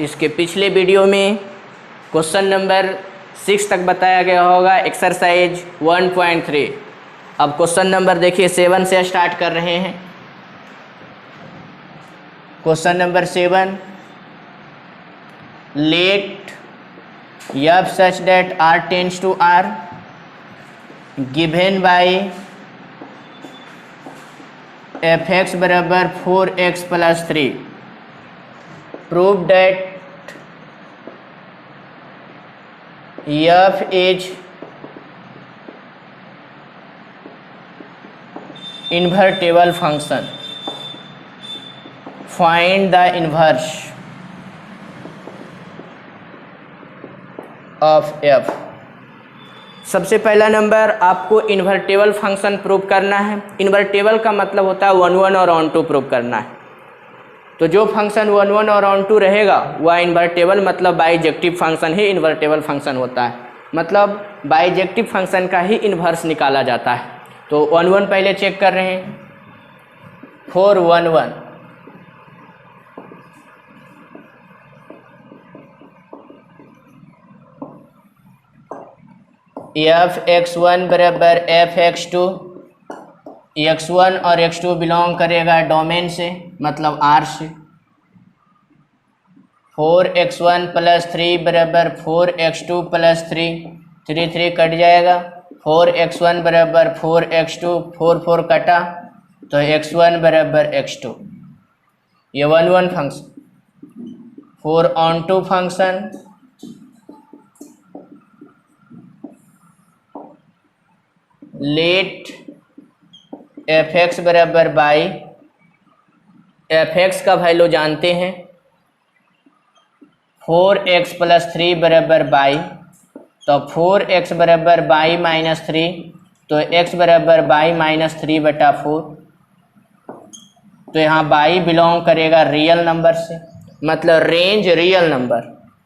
इसके पिछले वीडियो में क्वेश्चन नंबर 6 तक बताया गया होगा, एक्सरसाइज 1.3। अब क्वेश्चन नंबर देखिए 7 से स्टार्ट कर रहे हैं। Question number 7, let f such that r tends to r given by fx बराबर 4x + 3 prove that f is invertible function, find the inverse of f। सबसे पहला नंबर आपको इन्वर्टेबल फंक्शन प्रूव करना है। इन्वर्टेबल का मतलब होता है 1 1 और ऑन टू प्रूव करना है। तो जो फंक्शन 1 1 और ऑन टू रहेगा वह इन्वर्टेबल मतलब बाइजेक्टिव फंक्शन ही इन्वर्टेबल फंक्शन होता है। मतलब बाइजेक्टिव फंक्शन का ही इन्वर्स निकाला जाता है। तो 1 1 पहले चेक कर रहे हैं। 4 1 1 f(x1) बराबर f(x2), x1 और x2 बिलोंग करेगा डोमेन से मतलब R से। 4x1 + 3 बराबर 4x2 + 3, 3 3 कट जाएगा। 4x1 बराबर 4x2, 4 4 कटा तो x1 बराबर x2। ये 1 1 function. 4 onto function, let fx बराबर बाई, fx का वैल्यू जानते हैं 4x + 3 बराबर बाई, तो 4x बराबर बाई -3, तो x बराबर बाई -3/4। तो यहाँ बाई बिलोंग करेगा रियल नंबर से मतलब रेंज रियल नंबर।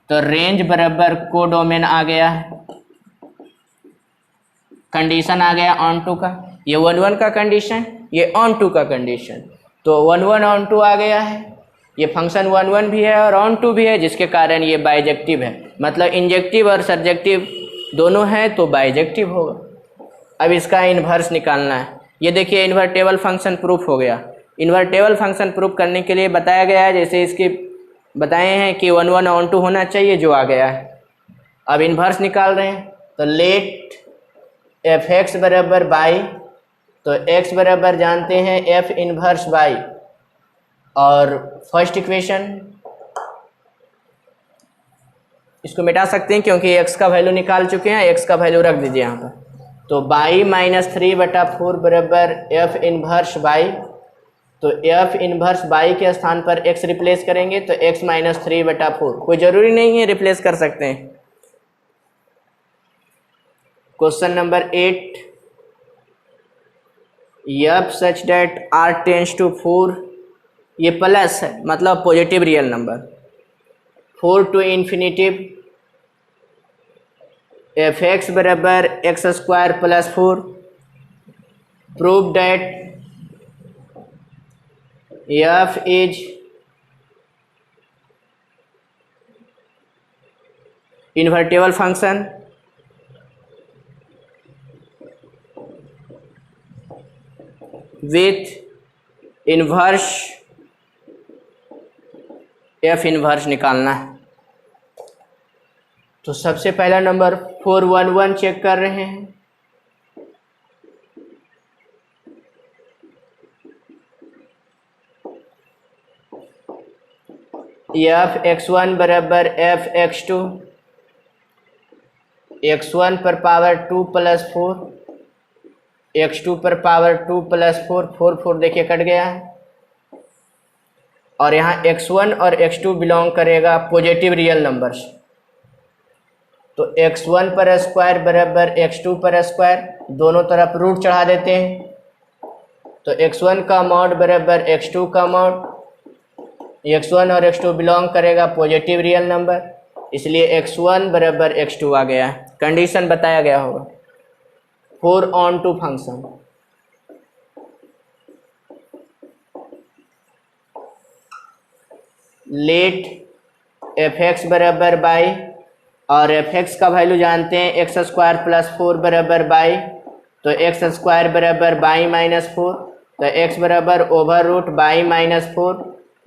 तो रेंज बराबर कोडोमेन आ गया है, कंडीशन आ गया ऑन टू का। ये 1 1 का कंडीशन, ये ऑन टू का कंडीशन। तो 1 1 ऑन टू आ गया है। ये फंक्शन 1 1 भी है और ऑन टू भी है, जिसके कारण ये बाइजेक्टिव है। मतलब इंजेक्टिव और सर्जेक्टिव दोनों हैं तो बाइजेक्टिव होगा। अब इसका इन्वर्स निकालना है। ये देखिए इन्वर्टेबल फंक्शन प्रूफ हो गया। इन्वर्टेबल फंक्शन प्रूफ करने के लिए बताया गया है, जैसे इसके बताए हैं कि 1 1 ऑन टू होना चाहिए, जो आ गया है। अब इन्वर्स निकाल रहे हैं। तो लेट fx बराबर बाई, तो x बराबर जानते हैं f इन्वर्स बाई। और फर्स्ट इक्वेशन इसको मिटा सकते हैं क्योंकि x का वैल्यू निकाल चुके हैं। x का वैल्यू रख दीजिए यहाँ पर। तो बाई -3/4 बराबर f इन्वर्स बाई। तो f इन्वर्स बाई के स्थान पर x रिप्लेस करेंगे तो x -3/4। कोई ज़रूरी नहीं है, रिप्लेस कर सकते हैं। Question number 8, f such that r tends to 4, ये प्लस है मतलब positive real number. 4 to infinitive fx बराबर x² + 4, prove that f is invertible function with inverse f inverse निकालना है। तो सबसे पहला नंबर 4 1 1 चेक कर रहे हैं। f(x1) बराबर f(x2), x1 पर पावर 2 + 4, x2 पर पावर 2 + 4, 4 4 देखिए कट गया है। और यहाँ x1 और x2 बिलोंग करेगा पॉजिटिव रियल नंबर्स। तो x1 पर स्क्वायर बराबर x2 पर स्क्वायर, दोनों तरफ रूट चढ़ा देते हैं। तो x1 का मॉड बराबर x2 का मॉड। x1 और x2 बिलोंग करेगा पॉजिटिव रियल नंबर, इसलिए x1 बराबर x2 आ गया है। कंडीशन बताया गया होगा। 4 onto function, let f x बराबर बाई, और एफ एक्स का वैल्यू जानते हैं एक्स स्क्वायर प्लस 4 बराबर बाई, तो एक्स स्क्वायर बराबर बाई माइनस 4, तो एक्स बराबर over root y minus 4,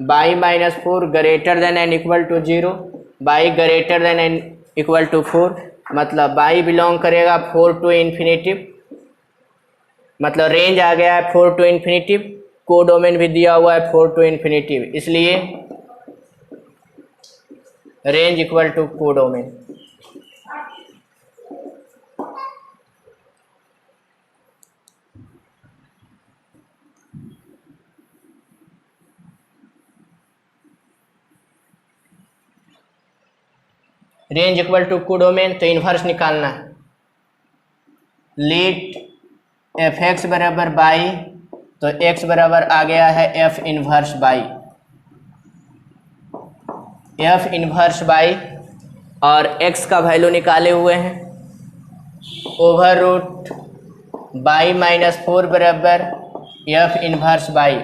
y minus 4 greater than and equal to 0, y greater than and equal to 4, मतलब बाई बिलोंग करेगा 4 टू इन्फिनिटिव, मतलब रेंज आ गया है 4 टू इन्फिनिटिव, कोडोमेन भी दिया हुआ है 4 टू इन्फिनिटिव, इसलिए range equal to codomain. Range equal to codomain, तो इन्वर्स निकालना है। लीट एफ एक्स बराबर बाई, तो एक्स बराबर आ गया है f inverse y, f inverse y, और एक्स का वैल्यू निकाले हुए हैं ओवर रूट बाई माइनस 4 बराबर एफ इन्वर्स बाई,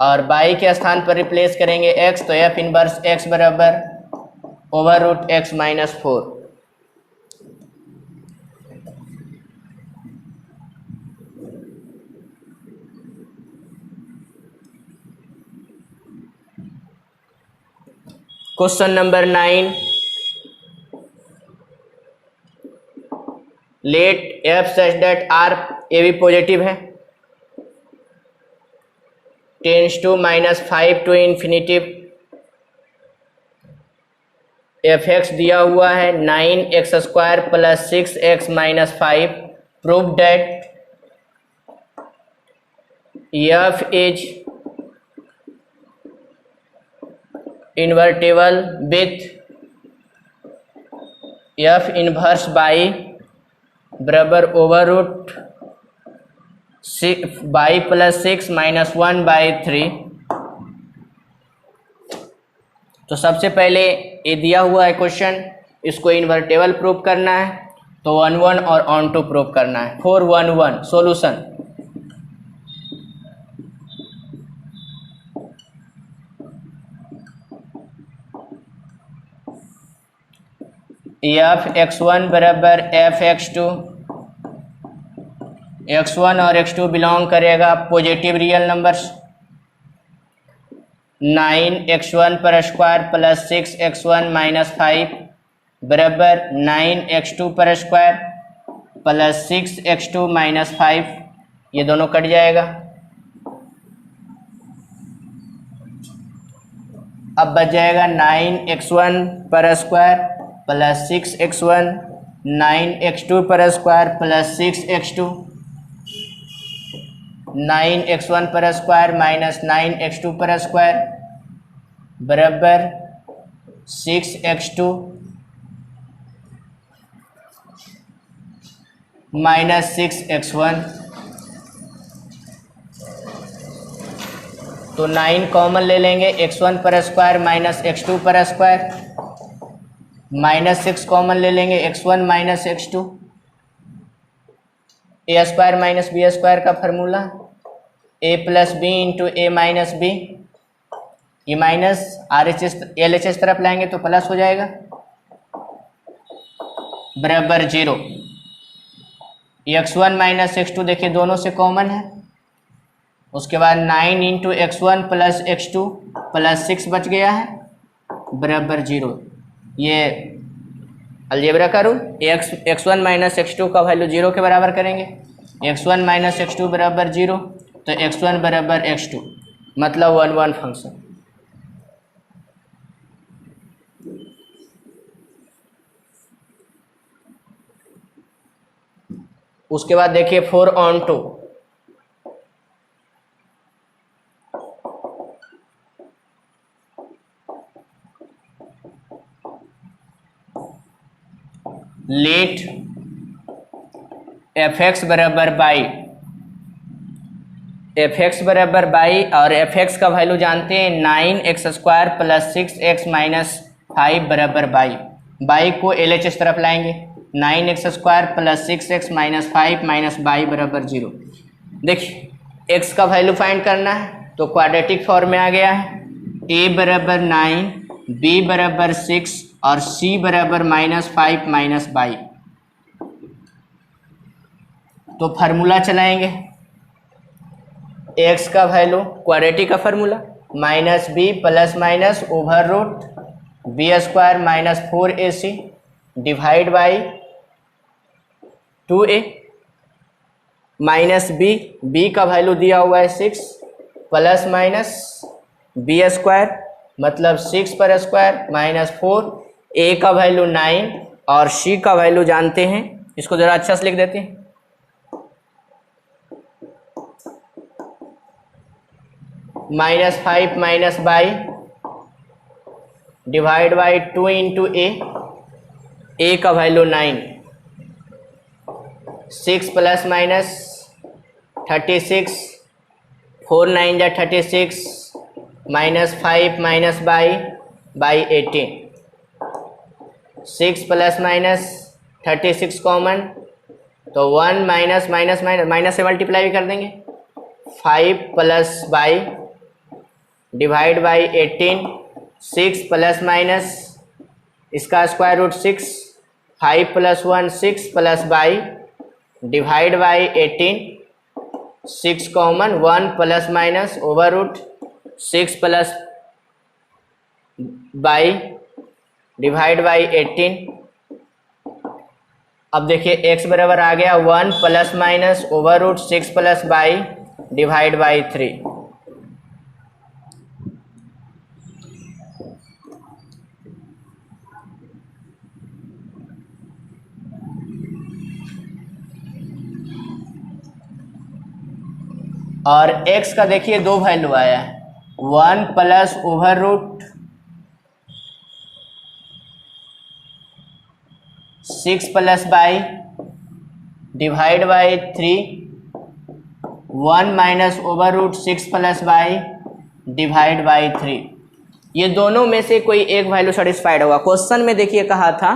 और बाई के स्थान पर रिप्लेस करेंगे एक्स, तो एफ इन्वर्स एक्स बराबर over root x minus 4। Question number 9, let F such that R, A भी पॉजिटिव है, tends to -5 to infinitive, F X दिया हुआ है 9x square plus 6x minus 5, prove that F is invertible with F inverse Y बराबर over root Y plus 6 minus 1 by 3। तो सबसे पहले ये दिया हुआ है क्वेश्चन, इसको इन्वर्टेबल प्रूव करना है, तो 1 1 और ऑन टू प्रूव करना है। 4 1 1 सॉल्यूशन, एफ x1 बराबर एफ x2, x1 और x2 बिलोंग करेगा पॉजिटिव रियल नंबर्स, 9x1 पर स्क्वायर प्लस 6x1 माइनस 5 बराबर 9x2 पर स्क्वायर प्लस 6x2 माइनस 5, ये दोनों कट जाएगा। अब बच जाएगा 9x1 पर स्क्वायर प्लस 6x1, 9x2 पर स्क्वायर प्लस 6x2, 9x1 पर स्क्वायर माइनस 9x2 पर स्क्वायर बराबर 6x2 माइनस 6x1, तो 9 कॉमन ले लेंगे, x1 पर स्क्वायर माइनस x2 पर स्क्वायर, माइनस 6 कॉमन ले लेंगे, x1 माइनस x2, ए स्क्वायर माइनस बी स्क्वायर का फार्मूला ए प्लस बी इंटू ए माइनस बी, ये minus R H S L H S तरफ लाएंगे तो प्लस हो जाएगा बराबर 0। x1 माइनस x2 देखिए दोनों से कॉमन है, उसके बाद 9 into x1 plus x2 plus 6 बच गया है बराबर 0। ये अलजेब्रा का रूल, x1 माइनस x2 का वैल्यू 0 के बराबर करेंगे, x1 माइनस x2 बराबर 0, तो x1 बराबर x2, मतलब 1 1 फंक्शन। उसके बाद देखिए 4 ऑन 2, लेट एफ एक्स बराबर बाई, एफ एक्स बराबर बाई, और एफ एक्स का वैल्यू जानते हैं 9x square plus 6x minus 5 बराबर बाई, बाई को एल एच एस तरफ लाएंगे, 9x square plus 6x minus 5 minus by बराबर 0। देखिए x का वैल्यू फाइंड करना है, तो क्वाड्रेटिक फॉर्म में आ गया है, a बराबर 9 b बराबर 6 और c बराबर -5 माइनस बाई। तो फार्मूला चलाएंगे, x का वैल्यू क्वाड्रेटिक का formula minus b plus minus over root b square minus 4ac divide by 2a minus b का वैल्यू दिया हुआ है 6 प्लस माइनस बी स्क्वायर मतलब 6 पर स्क्वायर माइनस 4, a का वैल्यू 9 और c का वैल्यू जानते हैं, इसको ज़रा अच्छा से लिख देते हैं। -5 minus Y divide by 2 into A का वैल्यू 9, 6 प्लस माइनस 36, 4 9 जा 36 -5 minus Y 18, 6 plus minus 36 common तो 1 माइनस माइनस माइनस माइनस से मल्टीप्लाई भी कर देंगे, 5 plus by divide by 18, 6 plus minus इसका square root 6, 5 plus 1 6 plus by divide by 18, 6 common 1 plus minus over root 6 plus by divide by 18। अब देखिए x बराबर आ गया 1 plus minus over root 6 plus by divide by 3। और x का देखिए दो वैल्यू आया है, 1 plus over root 6 plus by divide by 3, 1 minus over root 6 plus by divide by 3। ये दोनों में से कोई एक वैल्यू सेटिस्फाइड होगा। क्वेश्चन में देखिए कहा था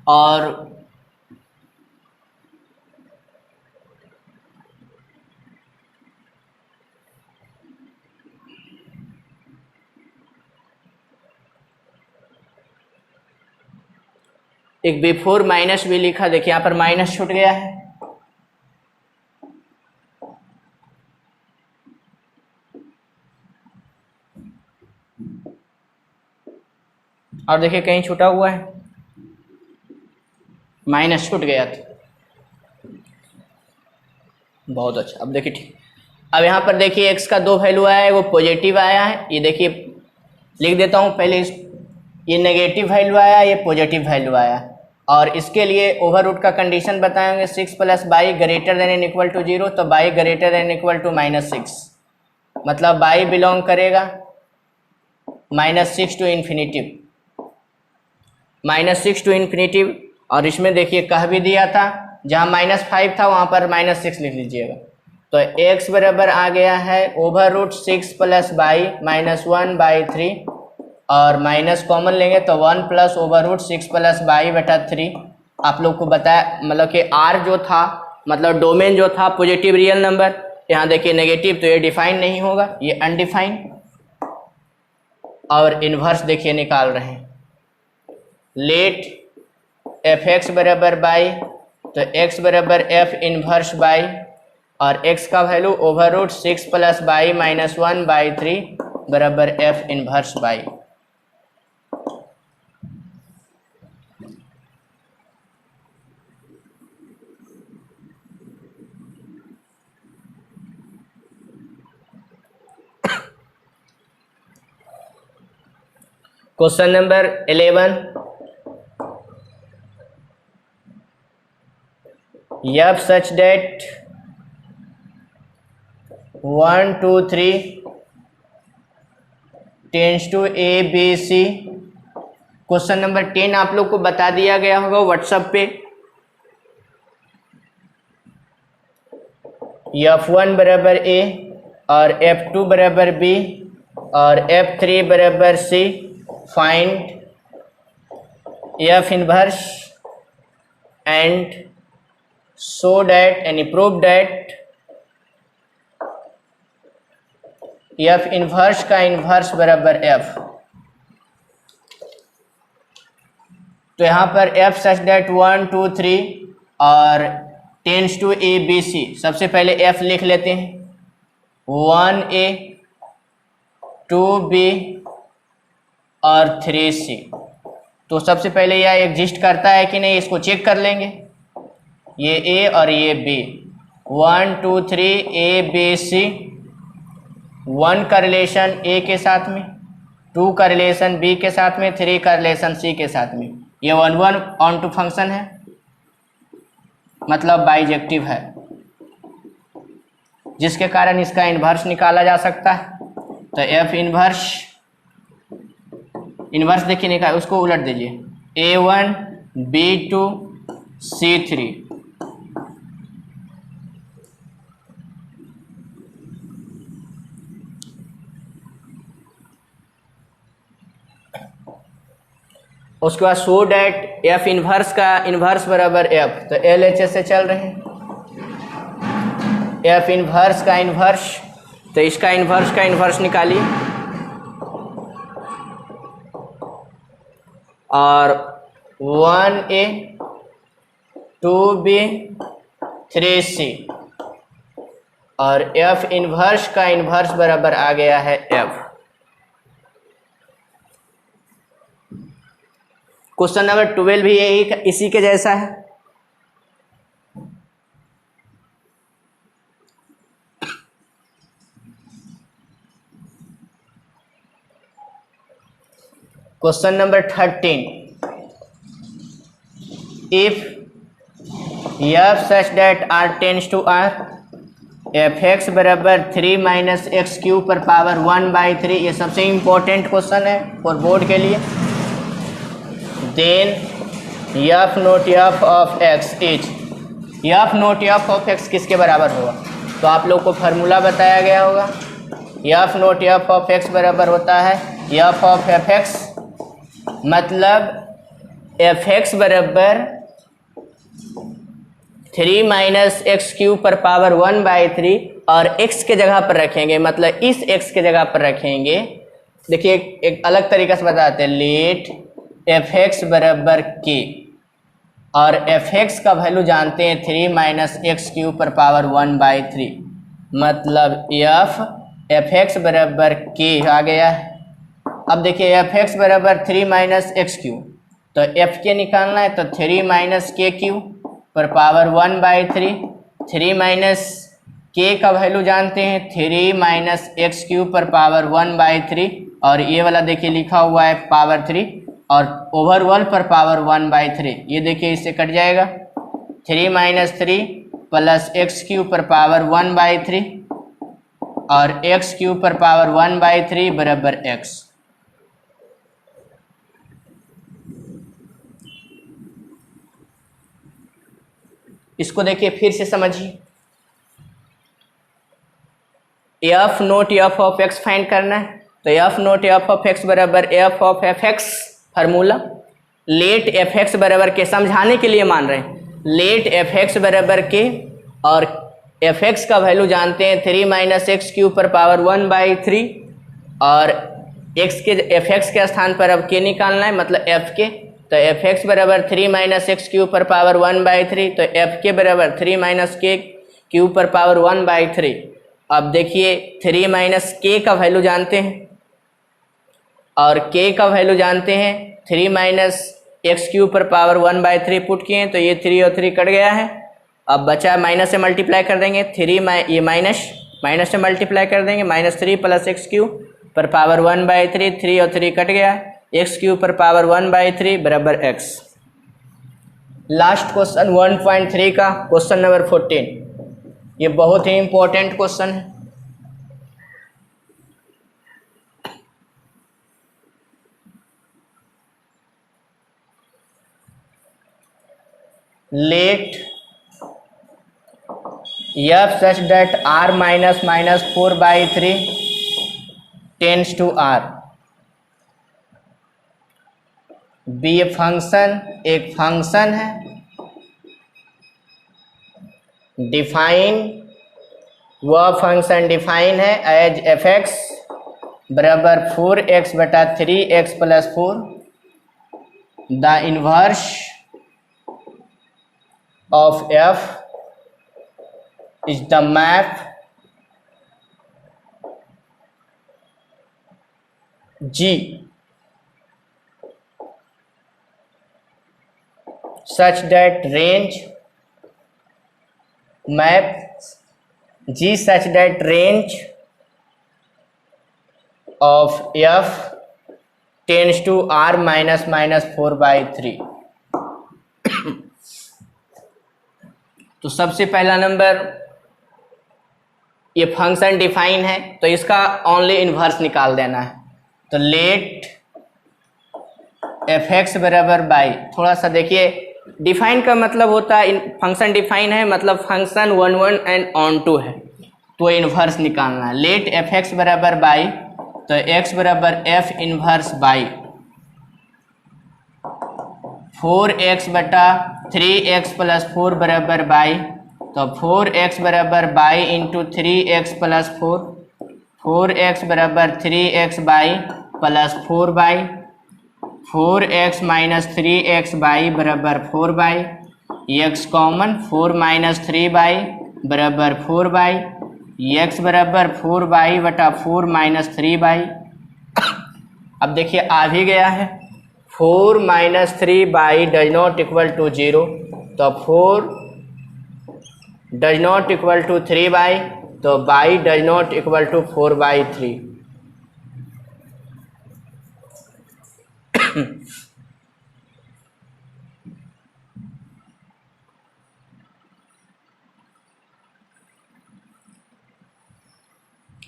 और एक बिफोर माइनस भी लिखा, देखिए यहाँ पर माइनस छूट गया है। और देखिए कहीं छूटा हुआ है, माइनस छूट गया था। बहुत अच्छा, अब देखिए ठीक। अब यहाँ पर देखिए x का दो वैल्यू आया है, वो पॉजिटिव आया है। ये देखिए लिख देता हूँ पहले, ये नेगेटिव वैल्यू आया, ये पॉजिटिव वैल्यू आया। और इसके लिए ओवर रूट का कंडीशन बताएंगे, 6 plus y greater than and equal to 0, तो y greater than equal to -6, मतलब बाई बिलोंग करेगा -6 टू इन्फिनिटिव, -6 टू इन्फिनिटिव। और इसमें देखिए कह भी दिया था, जहाँ -5 था वहाँ पर -6 लिख लीजिएगा। तो x बराबर आ गया है ओवर रूट 6 प्लस बाई -1/3, और माइनस कॉमन लेंगे तो 1 plus over root 6 plus y बटा 3। आप लोग को बताया मतलब कि r जो था, मतलब डोमेन जो था पॉजिटिव रियल नंबर, यहाँ देखिए नेगेटिव, तो ये डिफाइन नहीं होगा, ये अनडिफाइंड। और इन्वर्स देखिए निकाल रहे हैं, लेट fx बराबर बाई, तो x बराबर f इन्वर्स बाई, और x का value over root 6 plus y -1/3 बराबर f inverse y. Question number 11, f such that 1 2 3 tends to a b c। क्वेश्चन नंबर 10 आप लोग को बता दिया गया होगा व्हाट्सएप पे। f1 बराबर a और f2 बराबर b और f3 बराबर c। Find f inverse and so that and prove that f inverse का इनवर्स बराबर f। तो यहाँ पर f सच दैट 1 2 3 और tends to A B C, सबसे पहले f लिख लेते हैं 1a 2b और 3c। तो सबसे पहले यह एग्जिस्ट करता है कि नहीं इसको चेक कर लेंगे, ये a और ये b, 1 2 3 a b c, 1 का रिलेशन a के साथ में, 2 का रिलेशन b के साथ में, 3 का रिलेशन c के साथ में। ये 1 1 ऑन टू फंक्शन है, मतलब बाइजेक्टिव है, जिसके कारण इसका इन्वर्स निकाला जा सकता है। तो f इन्वर्स देखिए निकाल, उसको उलट दीजिए a1 b2 c3। उसके बाद सो डैट f इन्वर्स का इन्वर्स बराबर f, तो LHS से चल रहे हैं, f इन्वर्स का इन्वर्स, तो इसका इन्वर्स का इन्वर्स निकालिए और 1a 2b 3c और f इन्वर्स का इन्वर्स बराबर आ गया है f। क्वेश्चन नंबर 12 भी यही इसी के जैसा है। Question number 13, if f such that r tends to r, fx बराबर 3 माइनस एक्स क्यूब पर पावर 1/3, ये सबसे इम्पोर्टेंट क्वेश्चन है फॉर बोर्ड के लिए। Then f not f of x is, f not f of x किसके बराबर होगा, तो आप लोग को फार्मूला बताया गया होगा। f not f of x बराबर होता है f ऑफ fx, मतलब fx बराबर 3 माइनस एक्स क्यूब पर पावर 1/3 और x के जगह पर रखेंगे, मतलब इस x के जगह पर रखेंगे। देखिए एक अलग तरीके से बताते हैं, लेट fx बराबर k और fx का वैल्यू जानते हैं 3 माइनस एक्स क्यूब पर पावर 1/3, मतलब fx बराबर k आ गया है। अब देखिए fx बराबर 3 माइनस एक्स क्यूब, तो f के निकालना है, तो 3 माइनस k क्यूब पर पावर 1/3, 3 माइनस k का वैल्यू जानते हैं 3 माइनस एक्स क्यूब पर पावर 1/3 और ये वाला देखिए लिखा हुआ है पावर 3 और ओवरऑल पर पावर 1/3, ये देखिए इससे कट जाएगा 3 माइनस 3 प्लस एक्स क्यूब पर पावर 1/3 और एक्स क्यूब पर पावर 1/3 बराबर x। इसको देखिए फिर से समझिए, f not f of x find करना है, तो f not f of x बराबर f of fx formula, let fx बराबर के, समझाने के लिए मान रहे हैं, लेट fx बराबर के और fx का वैल्यू जानते हैं 3 माइनस एक्स क्यूब पर पावर 1/3 और x के fx के स्थान पर अब k निकालना है, मतलब f के, तो fx बराबर 3 माइनस एक्स क्यूब पर पावर 1/3, तो f के बराबर 3 माइनस k क्यूब पर पावर 1/3। अब देखिए 3 माइनस k का वैल्यू जानते हैं और k का वैल्यू जानते हैं 3 माइनस एक्स क्यूब पर पावर 1/3 पुट किए, तो ये 3 और 3 कट गया है। अब बचा माइनस से मल्टीप्लाई कर देंगे, 3 ये माइनस से मल्टीप्लाई कर देंगे, -3 प्लस एक्स क्यूब पर पावर 1/3, 3 और 3 कट गया, एक्स क्यूब पर पावर 1/3 बराबर x। लास्ट क्वेश्चन 1.3 का क्वेश्चन नंबर 14, ये बहुत ही इंपॉर्टेंट क्वेश्चन है। Let f such that r minus minus 4/3 tends to r be function, एक फंक्शन है, डिफाइन, वह फंक्शन डिफाइन है एज fx बराबर 4x बटा 3x प्लस 4 the inverse of f is the map G such that range map G such that range of F tends to R minus 4/3। तो सबसे पहला नंबर, ये फंक्शन डिफाइन है तो इसका ओनली इन्वर्स निकाल देना है। तो लेट एफ एक्स बराबर बाई, थोड़ा सा देखिए, डिफाइन का मतलब होता है फंक्शन डिफाइन है मतलब फंक्शन 1 1 एंड ऑन टू है, तो इन्वर्स निकालना है। लेट एफ एक्स बराबर बाई, तो एक्स बराबर एफ इन्वर्स बाई 4x बटा 3x प्लस 4 बराबर बाई, तो 4x बराबर बाई इंटू 3x प्लस 4, 4x बराबर 3x by plus 4 by, 4x minus 3x by बराबर 4 by, x common 4 minus 3 by बराबर 4 बाई, x बराबर 4 बाई बटा 4 माइनस 3 बाई। अब देखिए आ भी गया है, 4 minus 3 Y does not equal to 0, तो 4 does not equal to 3 Y, तो Y does not equal to 4/3।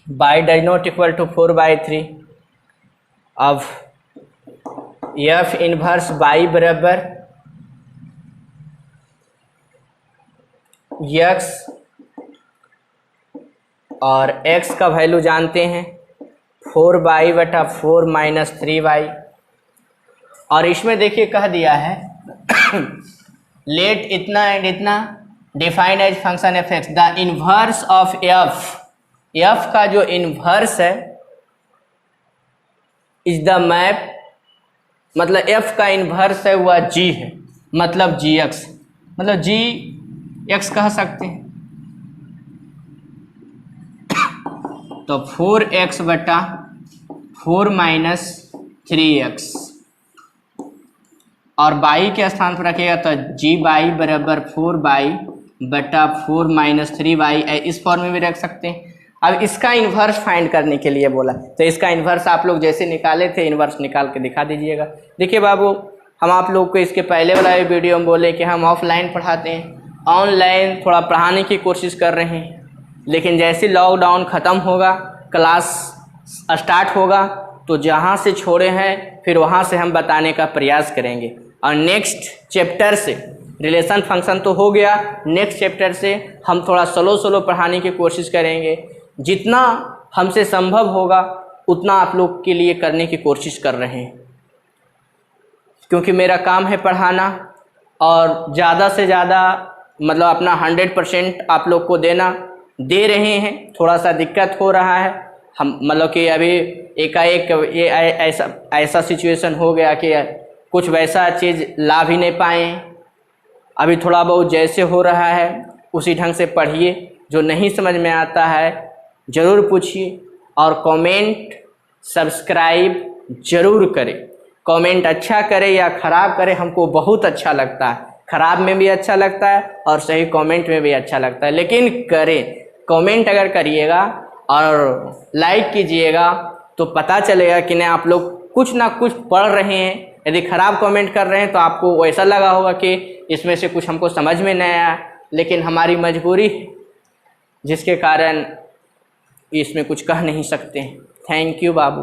Y does not equal to 4/3। अब एफ इनवर्स बाई बराबर एक्स, और x का वैल्यू जानते हैं 4 बटा 4 माइनस 3y, और इसमें देखिए कह दिया है लेट इतना एंड इतना define as function f x, the inverse of f, f का जो इनवर्स है इज द मैप, मतलब एफ का इनवर्स है वह g है, मतलब जी एक्स, मतलब जी एक्स कह सकते हैं। तो 4x बटा 4 माइनस 3x, और बाई के स्थान पर रखिएगा तो जी बाई बराबर 4 बाई बटा 4 माइनस 3y, इस फॉर्म में भी रख सकते हैं। अब इसका इन्वर्स फाइंड करने के लिए बोला, तो इसका इन्वर्स आप लोग जैसे निकाले थे इन्वर्स निकाल के दिखा दीजिएगा। देखिए बाबू, हम आप लोग को इसके पहले वाला वीडियो में बोले कि हम ऑफलाइन पढ़ाते हैं, ऑनलाइन थोड़ा पढ़ाने की कोशिश कर रहे हैं, लेकिन जैसे लॉकडाउन ख़त्म होगा, क्लास स्टार्ट होगा, तो जहाँ से छोड़े हैं फिर वहाँ से हम बताने का प्रयास करेंगे। और नेक्स्ट चैप्टर से रिलेशन फंक्शन तो हो गया, नेक्स्ट चैप्टर से हम थोड़ा स्लो पढ़ाने की कोशिश करेंगे। जितना हमसे संभव होगा उतना आप लोग के लिए करने की कोशिश कर रहे हैं, क्योंकि मेरा काम है पढ़ाना, और ज़्यादा से ज़्यादा मतलब अपना 100% आप लोग को देना दे रहे हैं। थोड़ा सा दिक्कत हो रहा है, हम मतलब कि अभी एकाएक ये ऐसा सिचुएशन हो गया कि कुछ वैसा चीज़ ला भी नहीं पाए। अभी थोड़ा बहुत जैसे हो रहा है उसी ढंग से पढ़िए, जो नहीं समझ में आता है ज़रूर पूछिए, और कमेंट सब्सक्राइब ज़रूर करें। कमेंट अच्छा करे या ख़राब करे हमको बहुत अच्छा लगता है, ख़राब में भी अच्छा लगता है और सही कमेंट में भी अच्छा लगता है, लेकिन करें। कमेंट अगर करिएगा और लाइक कीजिएगा तो पता चलेगा कि नहीं आप लोग कुछ ना कुछ पढ़ रहे हैं। यदि ख़राब कमेंट कर रहे हैं तो आपको ऐसा लगा होगा कि इसमें से कुछ हमको समझ में नहीं आया, लेकिन हमारी मजबूरी जिसके कारण इसमें कुछ कह नहीं सकते। Thank you Babu.